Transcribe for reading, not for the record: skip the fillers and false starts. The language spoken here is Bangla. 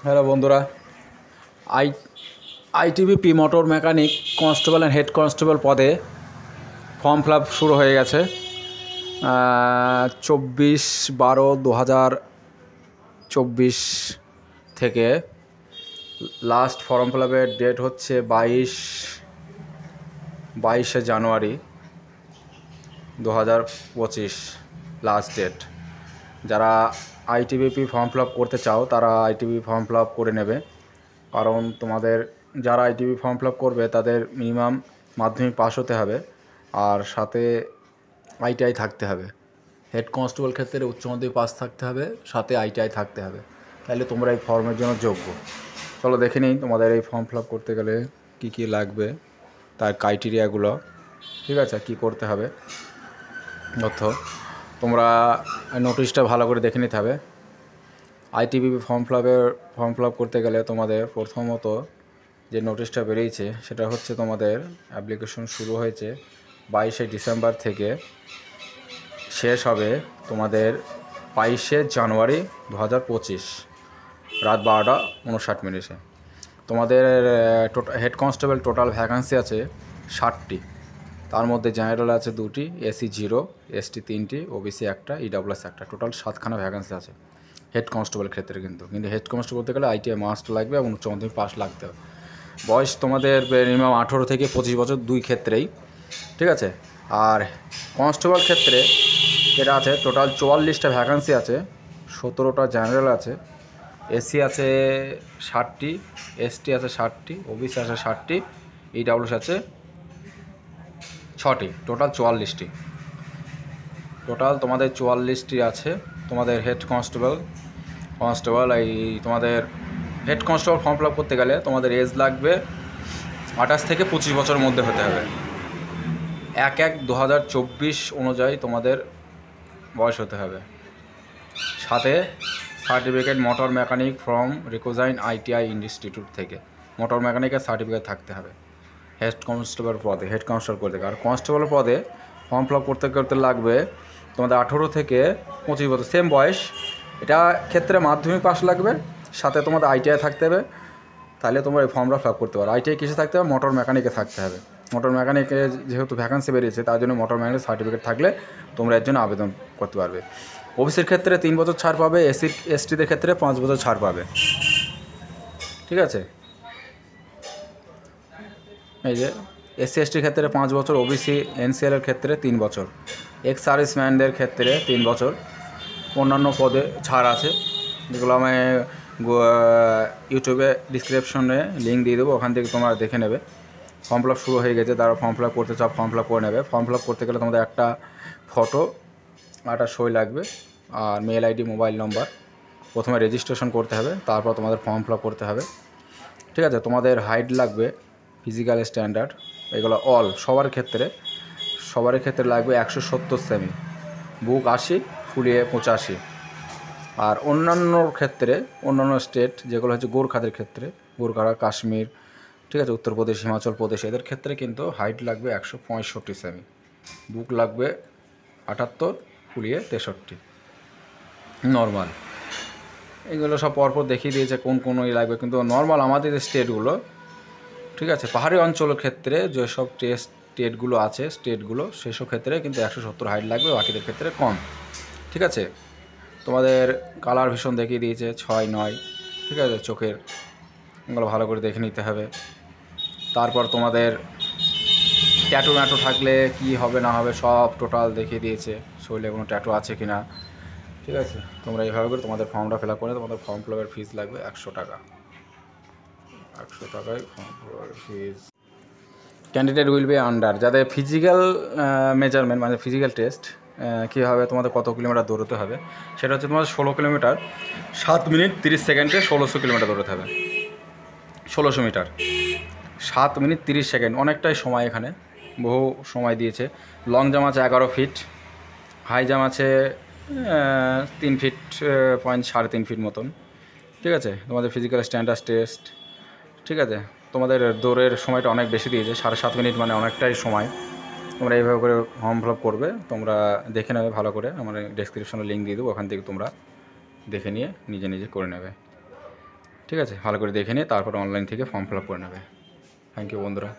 হ্যালো বন্ধুরা, I ITBP motor mechanic constable and head constable পদে ফর্ম ফিল আপ শুরু হয়ে গেছে। 24/12/2024 থেকে লাস্ট ফর্ম ফিল আপের ডেট হচ্ছে 22শে জানুয়ারি 2025 লাস্ট ডেট। যারা আইটিবিপি ফর্ম ফিল আপ করতে চাও তারা আইটিবিপি ফর্ম ফিল আপ করে নেবে, কারণ তোমাদের যারা আইটিবিপি ফর্ম ফিল আপ করবে তাদের মিনিমাম মাধ্যমিক পাস হতে হবে, আর সাথে আইটিআই থাকতে হবে। হেড কনস্টেবল ক্ষেত্রে উচ্চ মাধ্যমিক পাস থাকতে হবে, সাথে আইটিআই থাকতে হবে, তাহলে তোমরা এই ফর্মের জন্য যোগ্য। চলো দেখে নিই তোমাদের এই ফর্ম ফিল আপ করতে গেলে কী কী লাগবে, তার ক্রাইটেরিয়াগুলো, ঠিক আছে, কী করতে হবে তথ্য। তোমরা নোটিশটা ভালো করে দেখে নিতে হবে। আইটিবিপি ফর্ম ফিল আপ করতে গেলে তোমাদের প্রথমত যে নোটিশটা বেরিয়েছে সেটা হচ্ছে তোমাদের অ্যাপ্লিকেশন শুরু হয়েছে 22শে ডিসেম্বর থেকে, শেষ হবে তোমাদের 22শে জানুয়ারি 2025 রাত 12:59। তোমাদের হেড কনস্টেবল টোটাল ভ্যাকান্সি আছে 60টি, তার মধ্যে জেনারেল আছে 2টি, এসি 0, এসটি 3টি, ওবিসি 1টা, ইডাব্লিউএস 1টা, টোটাল 7খানা ভ্যাকান্সি আছে হেড কনস্টেবল ক্ষেত্রে। কিন্তু হেড কনস্টেবল করতে গেলে আইটিআই মাস্ট লাগবে এবং উচ্চ মাধ্যমিক পাস লাগতে হবে। বয়স তোমাদের মিনিমাম 18 থেকে 25 বছর, দুই ক্ষেত্রেই, ঠিক আছে। আর কনস্টেবল ক্ষেত্রে যেটা আছে টোটাল 44টা ভ্যাকান্সি আছে, 17টা জেনারেল আছে, এসি আছে 60টি, এসটি আছে 60টি, ওবিসি আছে 60টি, ইডাব্লিউএস আছে 6টি, টোটাল 44টি। টোটাল তোমাদের 44টি আছে তোমাদের হেড কনস্টেবল। এই তোমাদের head constable form fill up করতে গেলে তোমাদের এজ লাগবে 28 থেকে 25 বছরের মধ্যে হতে হবে। 1/1/2024 অনুযায়ী তোমাদের বয়স হতে হবে। সাথে certificate motor mechanic from recognise ITI institute থেকে মোটর মেকানিকের সার্টিফিকেট থাকতে হবে হেড কনস্টেবল পদে, হেড কনস্টেবল করতে। আর কনস্টেবল পদে ফর্ম ফিল আপ করতে লাগবে তোমাদের 18 থেকে 25 বছর, সেম বয়স। এটা ক্ষেত্রে মাধ্যমিক পাস লাগবে, সাথে তোমাদের আইটিআই থাকতে হবে, তাহলে তোমরা এই ফর্মটা ফিল আপ করতে পারো। আইটিআই কিসে থাকতে হবে? মোটর মেকানিকে থাকতে হবে। মোটর মেকানিকে যেহেতু ভ্যাকান্সি বেরিয়েছে তার জন্য মোটর মেকানিক সার্টিফিকেট থাকলে তোমরা এর জন্য আবেদন করতে পারবে। ওবিসির ক্ষেত্রে 3 বছর ছাড় পাবে, এসটিদের ক্ষেত্রে 5 বছর ছাড় পাবে, ঠিক আছে। এই যে এসসি এসটির ক্ষেত্রে 5 বছর, ওবিসি এনসিএলের ক্ষেত্রে 3 বছর, এক্স সার্ভিসম্যানদের ক্ষেত্রে 3 বছর। অন্যান্য পদে ছাড় আছে, যেগুলো আমি ইউটিউবে ডিসক্রিপশনে লিঙ্ক দিয়ে দেবো, ওখান থেকে তোমরা দেখে নেবে। ফর্ম ফিল আপ শুরু হয়ে গেছে, তারা ফর্ম ফিল আপ করতে চাও ফর্ম ফিল আপ করে নেবে। ফর্ম ফিল আপ করতে গেলে তোমাদের একটা ফটো, একটা সই লাগবে, আর মেল আইডি, মোবাইল নম্বর। প্রথমে রেজিস্ট্রেশন করতে হবে, তারপর তোমাদের ফর্ম ফিল আপ করতে হবে, ঠিক আছে। তোমাদের হাইট লাগবে, ফিজিক্যাল স্ট্যান্ডার্ড, এগুলো সবার ক্ষেত্রে লাগবে 170 সেমি, বুক 80, ফুলিয়ে 85। আর অন্যান্য স্টেট যেগুলো হচ্ছে গোর্খাদের ক্ষেত্রে, গোর্খারা, কাশ্মীর, ঠিক আছে, উত্তরপ্রদেশ, হিমাচল প্রদেশ, এদের ক্ষেত্রে কিন্তু হাইট লাগবে 165 সেমি, বুক লাগবে 78, ফুলিয়ে 63, নর্মাল। এগুলো সব পরপর দেখিয়ে দিয়েছে কোন লাগবে, কিন্তু নর্মাল আমাদের যে স্টেটগুলো, ঠিক আছে, পাহাড়ি অঞ্চলের ক্ষেত্রে যেসব স্টেটগুলো আছে সেসব ক্ষেত্রে কিন্তু 170 হাইট লাগবে, বাকিদের ক্ষেত্রে কম, ঠিক আছে। তোমাদের কালার ভীষণ দেখিয়ে দিয়েছে 6, 9, ঠিক আছে, চোখের, এগুলো ভালো করে দেখে নিতে হবে। তারপর তোমাদের ট্যাটু থাকলে কি হবে না হবে সব টোটাল দেখিয়ে দিয়েছে, শরীরে কোনো ট্যাটু আছে কি না, ঠিক আছে। তোমরা এইভাবে করে তোমাদের ফর্মটা ফিল আপ করে, তোমাদের ফর্ম ফিল আপের ফিস লাগবে 100 টাকা। 100 টাকায় ফর্ম ফিল আপের ফিস। ক্যান্ডিডেট উইল বি আন্ডার, যাদের ফিজিক্যাল মেজারমেন্ট মানে ফিজিক্যাল টেস্ট কীভাবে তোমাদের কত কিলোমিটার দৌড়তে হবে, সেটা হচ্ছে তোমাদের 16 কিলোমিটার 7 মিনিট 30 সেকেন্ডে 1600 কিলোমিটার দৌড়তে হবে। 1600 মিটার 7 মিনিট 30 সেকেন্ড, অনেকটাই সময়, এখানে বহু সময় দিয়েছে। লং জাম্প আছে 11 ফিট, হাই জাম্প আছে 3 ফিট, 3.5 ফিট মতন, ঠিক আছে। তোমাদের ফিজিক্যাল স্ট্যান্ডার্ড টেস্ট, ঠিক আছে। তোমাদের দৌড়ের সময়টা অনেক বেশি দিয়েছে, 7.5 মিনিট, মানে অনেকটাই সময়। তোমরা এইভাবে করে ফর্ম ফিল আপ করবে, তোমরা দেখে নেবে ভালো করে, আমার ডেসক্রিপশনে লিঙ্ক দিয়ে দেবো, ওখান থেকে তোমরা দেখে নিয়ে নিজে করে নেবে। ঠিক আছে, ভালো করে দেখে নিয়ে তারপর অনলাইন থেকে ফর্ম ফিল আপ করে নেবে। থ্যাংক ইউ বন্ধুরা।